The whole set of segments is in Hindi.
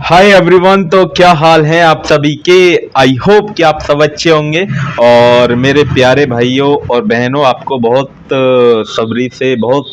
Hi everyone. तो क्या हाल है आप सभी के। आई होप कि आप सब अच्छे होंगे। और मेरे प्यारे भाइयों और बहनों, आपको बहुत सब्री से बहुत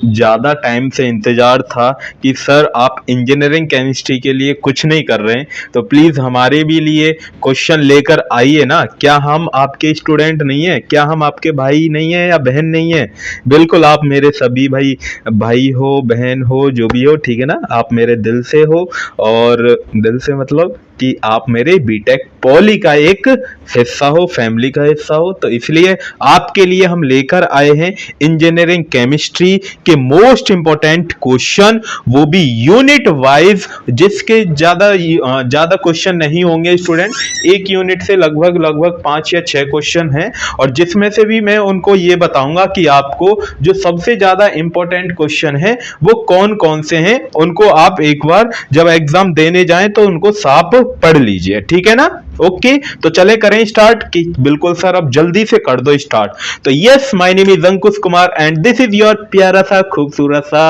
ज़्यादा टाइम से इंतज़ार था कि सर आप इंजीनियरिंग केमिस्ट्री के लिए कुछ नहीं कर रहे हैं, तो प्लीज़ हमारे भी लिए क्वेश्चन लेकर आइए ना। क्या हम आपके स्टूडेंट नहीं हैं? क्या हम आपके भाई नहीं हैं या बहन नहीं हैं? बिल्कुल, आप मेरे सभी भाई हो, बहन हो, जो भी हो, ठीक है ना। आप मेरे दिल से हो, और दिल से मतलब कि आप मेरे बीटेक पॉली का एक हिस्सा हो, फैमिली का हिस्सा हो। तो इसलिए आपके लिए हम लेकर आए हैं इंजीनियरिंग केमिस्ट्री के मोस्ट इंपॉर्टेंट क्वेश्चन, वो भी यूनिट वाइज, जिसके ज्यादा क्वेश्चन नहीं होंगे स्टूडेंट। एक यूनिट से लगभग 5 या 6 क्वेश्चन हैं, और जिसमें से भी मैं उनको ये बताऊंगा कि आपको जो सबसे ज्यादा इंपॉर्टेंट क्वेश्चन है वो कौन कौन से हैं। उनको आप एक बार जब एग्जाम देने जाएं तो उनको साफ पढ़ लीजिए, ठीक है ना। ओके, तो चले करें स्टार्ट। कि बिल्कुल सर, अब जल्दी से कर दो स्टार्ट। तो yes, my name is Ankush Kumar and this is your प्यारा सा खूबसूरत सा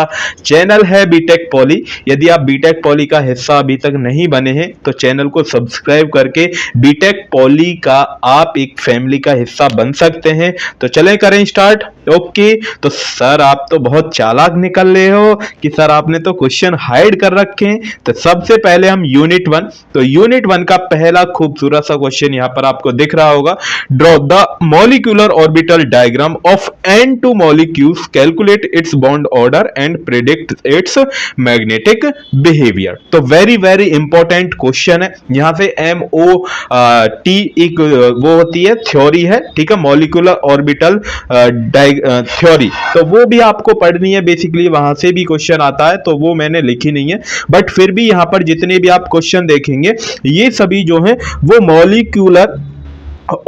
चैनल है बीटेक पॉली। यदि आप बीटेक पॉली का हिस्सा अभी तक नहीं बने हैं तो चैनल को सब्सक्राइब करके बीटेक पॉली का आप एक फैमिली का हिस्सा बन सकते हैं। तो चले करें स्टार्ट। ओके, तो सर आप तो बहुत चालाक निकल रहे हो कि सर आपने तो क्वेश्चन हाइड कर रखे हैं। तो सबसे पहले हम यूनिट 1, तो यूनिट 1 का पहला खूबसूरत सा क्वेश्चन यहां पर आपको दिख रहा होगा। Draw the molecular orbital diagram of N2 molecules, calculate its bond order and predict it's magnetic behaviour. तो वेरी वेरी इंपॉर्टेंट क्वेश्चन है। यहां से MOT एक वो होती है, थ्योरी है, ठीक है, मॉलिक्यूलर ऑर्बिटल थ्योरी। तो वो भी आपको पढ़नी है बेसिकली, वहां से भी क्वेश्चन आता है, तो वो मैंने लिखी नहीं है, बट फिर भी यहां पर जितने भी आप क्वेश्चन देखेंगे ये सभी जो है वो मॉलिक्यूलर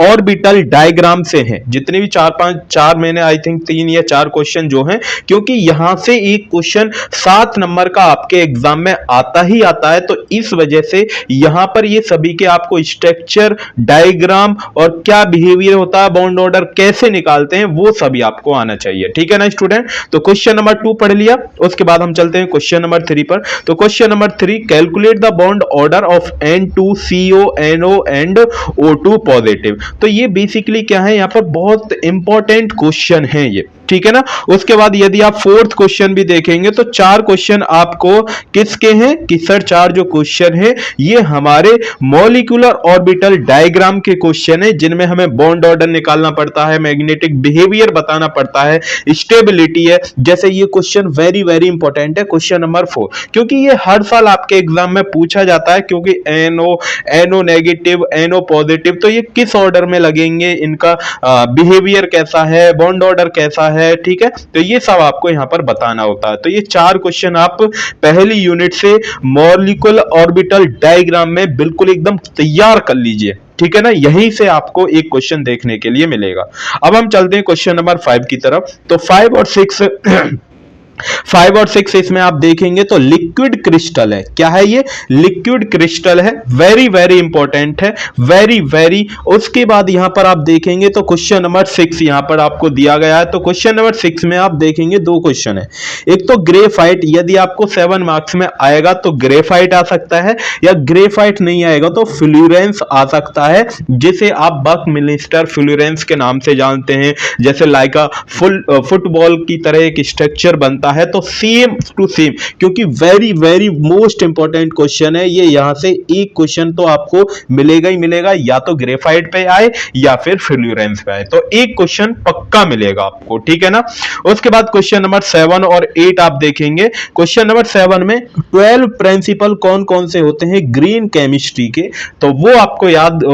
ऑर्बिटल डायग्राम से हैं। जितने भी चार मैंने आई थिंक 3 या 4 क्वेश्चन जो हैं, क्योंकि यहां से एक क्वेश्चन 7 नंबर का आपके एग्जाम में आता ही आता है, तो इस वजह से यहां पर ये सभी के आपको स्ट्रक्चर, डायग्राम और क्या बिहेवियर होता है, बॉन्ड ऑर्डर कैसे निकालते हैं, वो सभी आपको आना चाहिए, ठीक है ना स्टूडेंट। तो क्वेश्चन नंबर 2 पढ़ लिया, उसके बाद हम चलते हैं क्वेश्चन नंबर 3 पर। तो question number 3, calculate the bond order of N2CO NO and O2 positive. तो ये बेसिकली क्या है, यहां पर बहुत इंपॉर्टेंट क्वेश्चन है ये, ठीक है ना। उसके बाद यदि आप 4th क्वेश्चन भी देखेंगे तो 4 क्वेश्चन आपको किसके हैं कि सर 4 जो क्वेश्चन है ये हमारे मॉलिक्यूलर ऑर्बिटल डायग्राम के क्वेश्चन है, जिनमें हमें बॉन्ड ऑर्डर निकालना पड़ता है, मैग्नेटिक बिहेवियर बताना पड़ता है, स्टेबिलिटी है। जैसे ये क्वेश्चन वेरी वेरी इंपॉर्टेंट है, क्वेश्चन नंबर 4, क्योंकि ये हर साल आपके एग्जाम में पूछा जाता है। क्योंकि NO नेगेटिव, NO पॉजिटिव, तो ये किस ऑर्डर में लगेंगे, इनका बिहेवियर कैसा है, बॉन्ड ऑर्डर कैसा है, ठीक है। तो ये सब आपको यहां पर बताना होता है। तो ये 4 क्वेश्चन आप पहली यूनिट से मॉलिक्यूलर ऑर्बिटल डायग्राम में बिल्कुल एकदम तैयार कर लीजिए, ठीक है ना। यहीं से आपको एक क्वेश्चन देखने के लिए मिलेगा। अब हम चलते हैं क्वेश्चन नंबर 5 की तरफ। तो 5 और 6 इसमें आप देखेंगे तो लिक्विड क्रिस्टल है। क्या है ये? लिक्विड क्रिस्टल है, वेरी वेरी इंपॉर्टेंट है, वेरी वेरी। उसके बाद यहां पर आप देखेंगे तो क्वेश्चन नंबर 6 यहां पर आपको दिया गया है। तो क्वेश्चन नंबर 6 में आप देखेंगे 2 क्वेश्चन है। एक तो ग्रेफाइट, यदि आपको 7 मार्क्स में आएगा तो ग्रेफाइट आ सकता है, या ग्रेफाइट नहीं आएगा तो फ्लोरेंस आ सकता है, जिसे आप बकमिलिस्टर फ्लोरेंस के नाम से जानते हैं। जैसे लाइक फुटबॉल की तरह एक स्ट्रक्चर बनता है, तो सेम टू सेम, क्योंकि very very most important question है ये। यहां से एक क्वेश्चन तो आपको मिलेगा ही मिलेगा, या तो ग्रेफाइट पे आए या फिर फ्लोरेंस पे आए, तो एक क्वेश्चन पक्का मिलेगा आपको, ठीक है ना। उसके बाद क्वेश्चन नंबर 7 और 8 आप देखेंगे। क्वेश्चन नंबर 7 में 12 प्रिंसिपल कौन कौन से होते हैं ग्रीन केमिस्ट्री के, तो वो आपको याद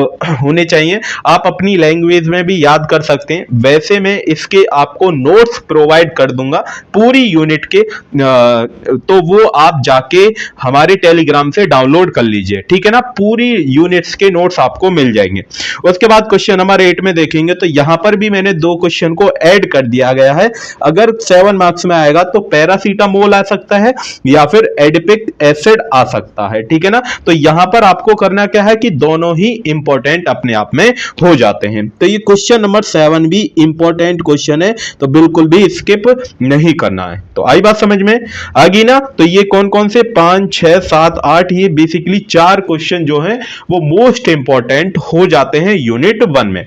होने चाहिए। आप अपनी लैंग्वेज में भी याद कर सकते हैं। वैसे मैं इसके आपको नोट्स प्रोवाइड कर दूंगा पूरी यूनिट के, तो वो आप जाके हमारे टेलीग्राम से डाउनलोड कर लीजिए, ठीक है ना। पूरी यूनिट्स के नोट्स आपको मिल जाएंगे। उसके बाद क्वेश्चन नंबर 8 में देखेंगे तो यहां पर भी मैंने 2 क्वेश्चन को ऐड कर दिया गया है। अगर 7 मार्क्स में आएगा तो पैरासीटामोल आ सकता है या फिर एडिपिक एसिड आ सकता है, ठीक है ना। तो यहां पर आपको करना क्या है कि दोनों ही इंपॉर्टेंट अपने आप में हो जाते हैं। तो ये क्वेश्चन नंबर 7 भी इंपॉर्टेंट क्वेश्चन है, तो बिल्कुल भी स्किप नहीं करना है। तो आई बात समझ में आ गई ना। तो ये कौन कौन से 5 6 7 8 ये बेसिकली 4 क्वेश्चन जो हैं वो मोस्ट इंपॉर्टेंट हो जाते हैं यूनिट 1 में।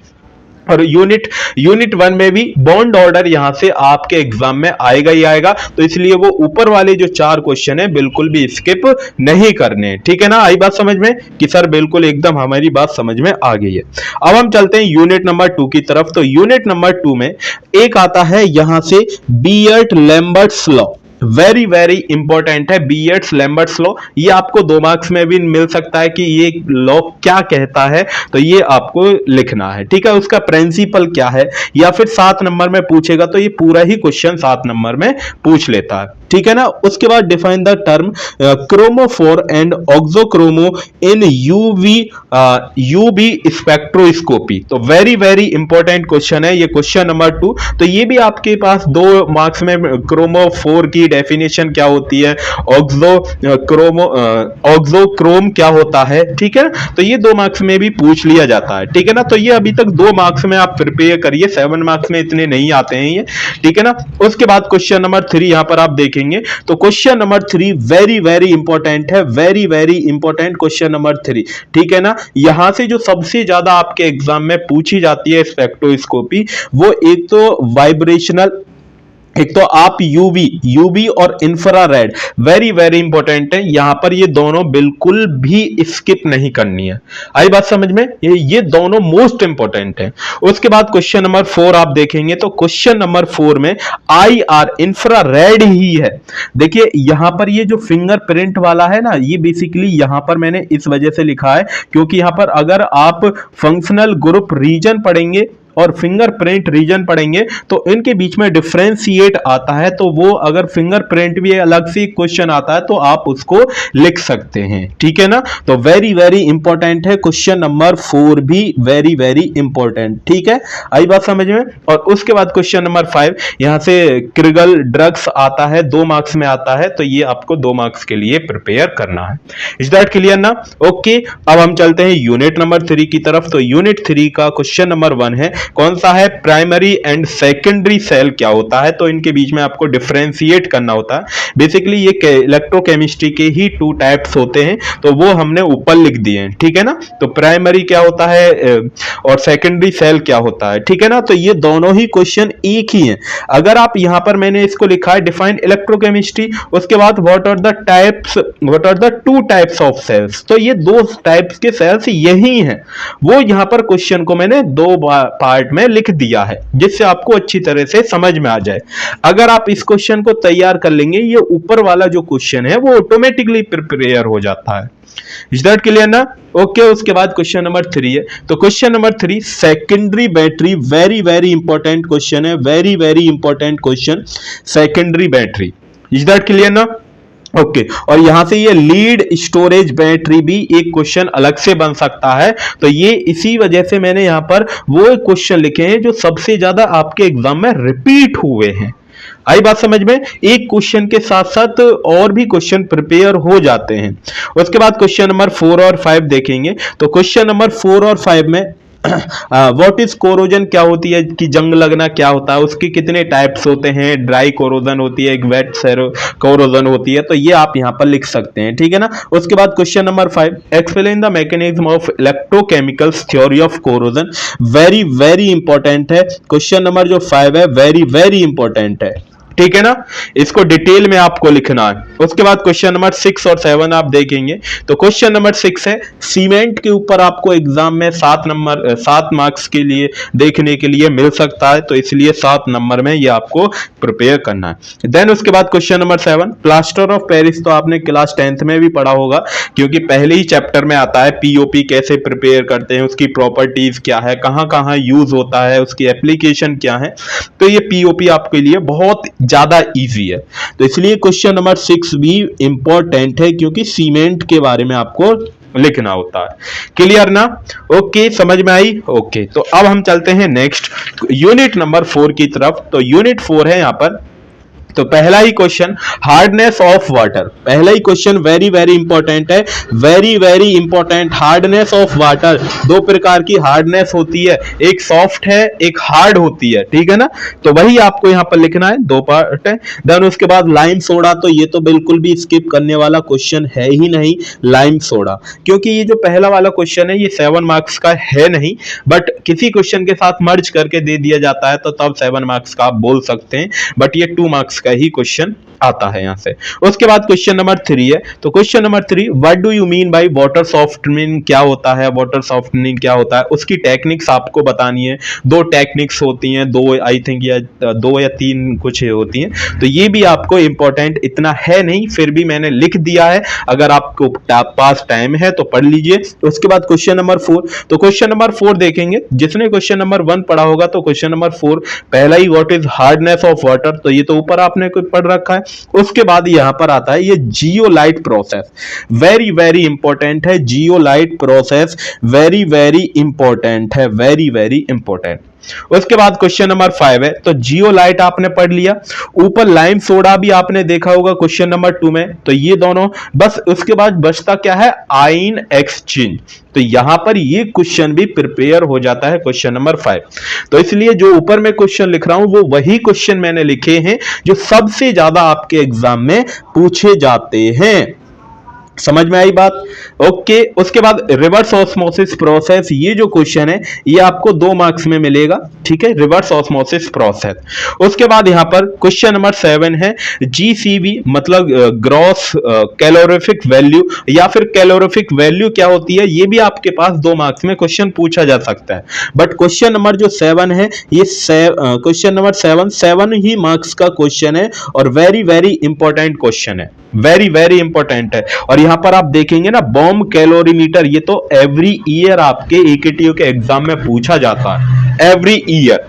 और यूनिट 1 में भी बॉन्ड ऑर्डर यहां से आपके एग्जाम में आएगा ही आएगा, तो इसलिए वो ऊपर वाले जो 4 क्वेश्चन है बिल्कुल भी स्किप नहीं करने। ठीक है ना, आई बात समझ में कि सर बिल्कुल एकदम हमारी बात समझ में आ गई है। अब हम चलते हैं यूनिट नंबर 2 की तरफ। तो यूनिट नंबर 2 में एक आता है यहां से बियर्ट-लैम्बर्ट्स लॉ। वेरी वेरी इंपॉर्टेंट है बियर्ट्स-लैम्बर्ट्स लॉ। ये आपको 2 मार्क्स में भी मिल सकता है कि ये लॉ क्या कहता है, तो ये आपको लिखना है। ठीक है, उसका प्रिंसिपल क्या है, या फिर 7 नंबर में पूछेगा तो ये पूरा ही क्वेश्चन 7 नंबर में पूछ लेता है। ठीक है ना। उसके बाद define the term chromophore and auxochrome in UV spectroscopy. तो वेरी वेरी इंपॉर्टेंट क्वेश्चन है ये, क्वेश्चन नंबर 2। तो ये भी आपके पास 2 मार्क्स में क्रोमोफोर की डेफिनेशन क्या होती है, ऑक्सोक्रोम क्या होता है। ठीक है, तो ये 2 मार्क्स में भी पूछ लिया जाता है। ठीक है ना, तो ये अभी तक 2 मार्क्स में आप प्रिपेयर करिए, 7 मार्क्स में इतने नहीं आते हैं ये। ठीक है ना। उसके बाद क्वेश्चन नंबर 3 यहां पर आप देखेंगे, तो question number 3 very very important है, very very important question number 3। ठीक है ना, यहां से जो सबसे ज्यादा आपके एग्जाम में पूछी जाती है स्पेक्ट्रोस्कोपी, वो एक तो वाइब्रेशनल, एक तो आप यूवी और इंफ्रारेड, वेरी वेरी इंपॉर्टेंट है। यहां पर ये दोनों बिल्कुल भी स्किप नहीं करनी है। आई बात समझ में, ये दोनों मोस्ट इंपॉर्टेंट है। उसके बाद क्वेश्चन नंबर 4 आप देखेंगे, तो क्वेश्चन नंबर 4 में IR इंफ्रारेड ही है। देखिए यहां पर ये जो फिंगरप्रिंट वाला है ना, ये बेसिकली यहां पर मैंने इस वजह से लिखा है क्योंकि यहां पर अगर आप फंक्शनल ग्रुप रीजन पढ़ेंगे और फिंगरप्रिंट रीजन पढ़ेंगे तो इनके बीच में डिफरेंशिएट आता है, तो वो अगर फिंगरप्रिंट भी अलग से क्वेश्चन आता है तो आप उसको लिख सकते हैं। ठीक है ना, तो वेरी वेरी इंपॉर्टेंट है क्वेश्चन नंबर 4 भी, वेरी वेरी इंपॉर्टेंट। ठीक है, आई बात समझ में। और उसके बाद क्वेश्चन नंबर 5 यहां से क्रिगल ड्रग्स आता है, 2 मार्क्स में आता है, तो ये आपको 2 मार्क्स के लिए प्रिपेयर करना है। इज दैट क्लियर ना। ओके, अब हम चलते हैं यूनिट नंबर 3 की तरफ। तो यूनिट 3 का क्वेश्चन नंबर 1 है, कौन सा है, प्राइमरी एंड सेकेंडरी सेल क्या होता है। तो इनके बीच में आपको डिफरेंशिएट करना होता है। बेसिकली ये इलेक्ट्रोकेमिस्ट्री के ही 2 टाइप्स होते हैं, तो वो हमने ऊपर लिख दिए हैं। ठीक है ना, तो प्राइमरी क्या होता है और सेकेंडरी सेल क्या होता है। ठीक है ना, तो ये दोनों ही क्वेश्चन एक ही हैं। अगर आप यहां पर मैंने इसको लिखा है डिफाइन इलेक्ट्रोकेमिस्ट्री, उसके बाद what are the 2 types of cells, तो ये 2 टाइप्स के सेल्स यही हैं। वो यहां पर क्वेश्चन को मैंने 2 पार्ट में लिख दिया है जिससे आपको अच्छी तरह से समझ में आ जाए। अगर आप इस क्वेश्चन को तैयार कर लेंगे, ये ऊपर वाला जो क्वेश्चन है वो ऑटोमेटिकली प्रिपेयर हो जाता है। इज दैट क्लियर ना। ओके, उसके बाद क्वेश्चन नंबर 3 है, तो question number 3 secondary battery, very very important question है, very very important question, secondary battery. Is that clear ना। ओके, और यहां से ये लीड स्टोरेज बैटरी भी एक क्वेश्चन अलग से बन सकता है। तो ये इसी वजह से मैंने यहां पर वो क्वेश्चन लिखे हैं जो सबसे ज्यादा आपके एग्जाम में रिपीट हुए हैं। आई बात समझ में, एक क्वेश्चन के साथ साथ और भी क्वेश्चन प्रिपेयर हो जाते हैं। उसके बाद क्वेश्चन नंबर 4 और 5 देखेंगे, तो क्वेश्चन नंबर 4 और 5 में व्हाट इज कोरोजन क्या होती है, कि जंग लगना क्या होता है, उसके कितने टाइप्स होते हैं, ड्राई कोरोजन होती है, एक वेट कोरोजन होती है, तो ये आप यहां पर लिख सकते हैं। ठीक है ना। उसके बाद question number 5, explain the mechanism of electrochemicals theory of corrosion, very very important है क्वेश्चन नंबर जो 5 है, वेरी वेरी इंपॉर्टेंट है। ठीक है ना, इसको डिटेल में आपको लिखना है। उसके बाद क्वेश्चन नंबर 6 और 7 आप देखेंगे, तो क्वेश्चन नंबर 6 है सीमेंट के ऊपर आपको एग्जाम में 7 मार्क्स के लिए देखने के लिए मिल सकता है, तो इसलिए 7 नंबर में ये आपको प्रिपेयर करना है। देन उसके बाद question number 7, plaster of Paris, तो आपने क्लास 10th में भी पढ़ा होगा क्योंकि पहले ही चैप्टर में आता है। पीओपी कैसे प्रिपेयर करते हैं, उसकी प्रॉपर्टीज क्या है, कहां कहां यूज होता है, उसकी एप्लीकेशन क्या है, तो ये पीओपी आपके लिए बहुत ज्यादा इजी है। तो इसलिए क्वेश्चन नंबर 6 भी इंपॉर्टेंट है क्योंकि सीमेंट के बारे में आपको लिखना होता है। क्लियर ना। ओके, समझ में आई। ओके, तो अब हम चलते हैं नेक्स्ट यूनिट नंबर 4 की तरफ। तो यूनिट 4 है यहां पर तो पहला ही क्वेश्चन, हार्डनेस ऑफ वाटर, पहला ही क्वेश्चन वेरी वेरी इंपॉर्टेंट है, very very important. Hardness of water, दो प्रकार की हार्डनेस होती है, एक सॉफ्ट है एक हार्ड होती है, ठीक है ना। तो वही आपको यहां पर लिखना है, दो पार्ट है। देन उसके बाद लाइम सोडा, तो ये तो बिल्कुल भी स्किप करने वाला क्वेश्चन है ही नहीं, लाइम सोडा, क्योंकि ये जो पहला वाला क्वेश्चन है ये 7 मार्क्स का है नहीं, बट किसी क्वेश्चन के साथ मर्ज करके दे दिया जाता है तो तब 7 मार्क्स का आप बोल सकते हैं, बट ये 2 मार्क्स का ही क्वेश्चन आता है यहां से। उसके बाद क्वेश्चन नंबर 3 है, तो question number 3, what do you mean by water softening, क्या होता है वाटर सॉफ्टनिंग, क्या होता है, उसकी टेक्निक्स आपको बतानी है। 2 टेक्निक्स होती हैं, 2 आई थिंक या 2 या 3 कुछ होती हैं, तो ये भी आपको इंपॉर्टेंट इतना है नहीं, फिर भी मैंने लिख दिया है, अगर आपको पास टाइम है तो पढ़ लीजिए। उसके बाद क्वेश्चन नंबर 4, तो क्वेश्चन नंबर 4 देखेंगे, जिसने क्वेश्चन नंबर 1 पढ़ा होगा तो क्वेश्चन नंबर 4 पहला ही, what is hardness of water, तो ये तो ऊपर आपने कुछ पढ़ रखा है। उसके बाद यहां पर आता है ये zeolite process, very very important है, zeolite process very very important है, वेरी वेरी इंपॉर्टेंट। उसके बाद क्वेश्चन नंबर 5 है, तो जियोलाइट आपने पढ़ लिया, ऊपर लाइम सोडा भी आपने देखा होगा क्वेश्चन नंबर 2 में, तो ये दोनों बस। उसके बाद बचता क्या है, आयन एक्सचेंज, तो यहां पर ये क्वेश्चन भी प्रिपेयर हो जाता है क्वेश्चन नंबर 5। तो इसलिए जो ऊपर में क्वेश्चन लिख रहा हूं वो वही क्वेश्चन मैंने लिखे हैं जो सबसे ज्यादा आपके एग्जाम में पूछे जाते हैं। समझ में आई बात? ओके। उसके बाद रिवर्स ऑस्मोसिस प्रोसेस, ये जो क्वेश्चन है ये आपको 2 मार्क्स में मिलेगा, ठीक है, रिवर्स ऑस्मोसिस प्रोसेस। उसके बाद यहां पर क्वेश्चन नंबर 7 है, जीसीवी मतलब ग्रॉस कैलोरीफिक वैल्यू, या फिर कैलोरीफिक वैल्यू क्या होती है, ये भी आपके पास 2 मार्क्स में क्वेश्चन पूछा जा सकता है। बट क्वेश्चन नंबर जो 7 है ये क्वेश्चन नंबर 7 ही मार्क्स का क्वेश्चन है और वेरी वेरी इंपॉर्टेंट क्वेश्चन है, वेरी वेरी इंपॉर्टेंट है। और यहां पर आप देखेंगे ना, बॉम्ब कैलोरीमीटर, ये तो एवरी ईयर आपके एकेटीयू के एग्जाम में पूछा जाता है, एवरी ईयर।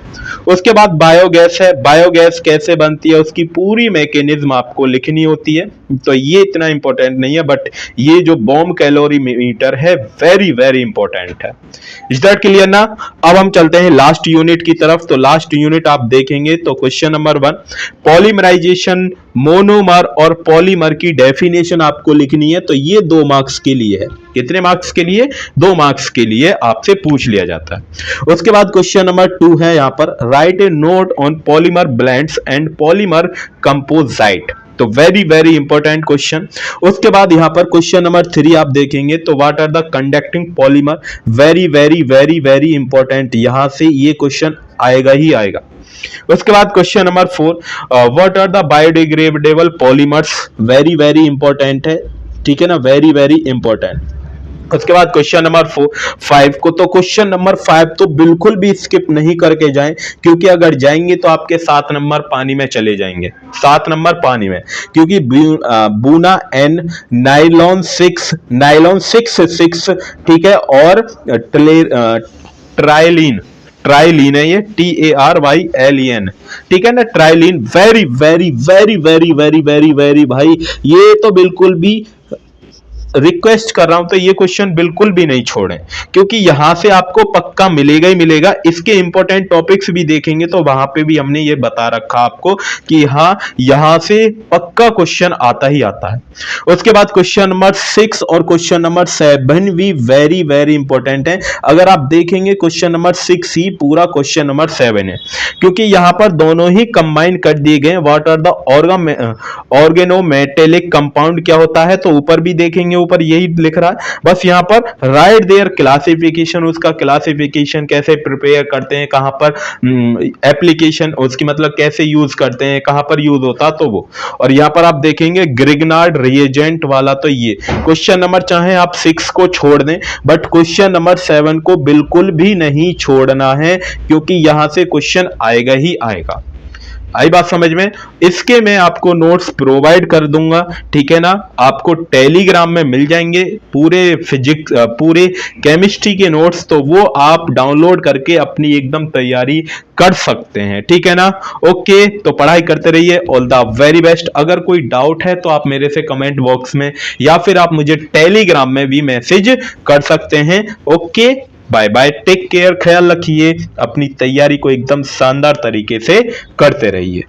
उसके बाद बायोगैस है, बायोगैस कैसे बनती है उसकी पूरी मैकेनिज्म आपको लिखनी होती है, तो ये इतना इंपॉर्टेंट नहीं है, बट ये जो बॉम्ब कैलोरीमीटर है वेरी वेरी इंपॉर्टेंट है। इज दैट क्लियर ना? अब हम चलते हैं लास्ट यूनिट की तरफ। तो लास्ट यूनिट आप देखेंगे तो क्वेश्चन नंबर 1, पॉलीमराइजेशन, मोनोमर और पॉलीमर की डेफिनेशन आपको लिखनी है, तो ये 2 मार्क्स के लिए है। कितने मार्क्स के लिए? 2 मार्क्स के लिए आपसे पूछ लिया जाता है। उसके बाद क्वेश्चन नंबर 2 है यहां पर, right A note on polymer blends and polymer composite, तो वेरी वेरी इंपॉर्टेंट क्वेश्चन। उसके बाद यहां पर क्वेश्चन नंबर 3 आप देखेंगे तो what are the conducting polymer, very very very very important, यहां से ये क्वेश्चन आएगा ही आएगा। उसके बाद question number 4, what are the biodegradable polymers, very very important है, ठीक है ना, वेरी वेरी इंपॉर्टेंट। उसके बाद क्वेश्चन नंबर 5 को, तो क्वेश्चन नंबर 5 तो बिल्कुल भी स्किप नहीं करके जाएं, क्योंकि अगर जाएंगे तो आपके 7 नंबर पानी में चले जाएंगे, 7 नंबर पानी में, क्योंकि बूना एन, नाइलॉन 6, ठीक है, और ट्राइलिन, ट्राइलिन है ये, TARYLEN, ठीक है ना, ट्राइलिन, very very very very very very very, भाई ये तो बिल्कुल भी रिक्वेस्ट कर रहा हूं, तो ये क्वेश्चन बिल्कुल भी नहीं छोड़ें, क्योंकि यहां से आपको पक्का मिलेगा ही मिलेगा। इसके इंपॉर्टेंट टॉपिक्स भी देखेंगे तो वहां पे भी हमने ये बता रखा आपको कि हाँ, यहां से पक्का क्वेश्चन आता ही आता है। उसके बाद क्वेश्चन नंबर 6 और क्वेश्चन नंबर 7 भी वेरी वेरी इंपॉर्टेंट है। अगर आप देखेंगे क्वेश्चन नंबर 6 ही पूरा क्वेश्चन नंबर 7 है, क्योंकि यहां पर दोनों ही कंबाइन कर दिए गए। What are the organometallic compound क्या होता है, तो ऊपर भी देखेंगे, ऊपर यही लिख रहा है, बस यहां पर राइट देयर क्लासिफिकेशन, उसका क्लासिफिकेशन कैसे प्रिपेयर करते हैं, कहां पर एप्लीकेशन उसकी मतलब कैसे यूज करते हैं, कहां पर यूज होता, तो वो। और यहां पर आप देखेंगे ग्रिग्नार्ड रिएजेंट वाला, तो ये क्वेश्चन नंबर, चाहे आप 6 को छोड़ दें बट क्वेश्चन नंबर 7 को बिल्कुल भी नहीं छोड़ना है, क्योंकि यहां से क्वेश्चन आएगा ही आएगा। आई बात समझ में? इसके मैं आपको नोट्स प्रोवाइड कर दूंगा, ठीक है ना, आपको टेलीग्राम में मिल जाएंगे पूरे फिजिक्स, पूरे केमिस्ट्री के नोट्स, तो वो आप डाउनलोड करके अपनी एकदम तैयारी कर सकते हैं, ठीक है ना। ओके, तो पढ़ाई करते रहिए, ऑल द वेरी बेस्ट। अगर कोई डाउट है तो आप मेरे से कमेंट बॉक्स में या फिर आप मुझे टेलीग्राम में भी मैसेज कर सकते हैं। Okay, bye bye, take care, ख्याल रखिए, अपनी तैयारी को एकदम शानदार तरीके से करते रहिए।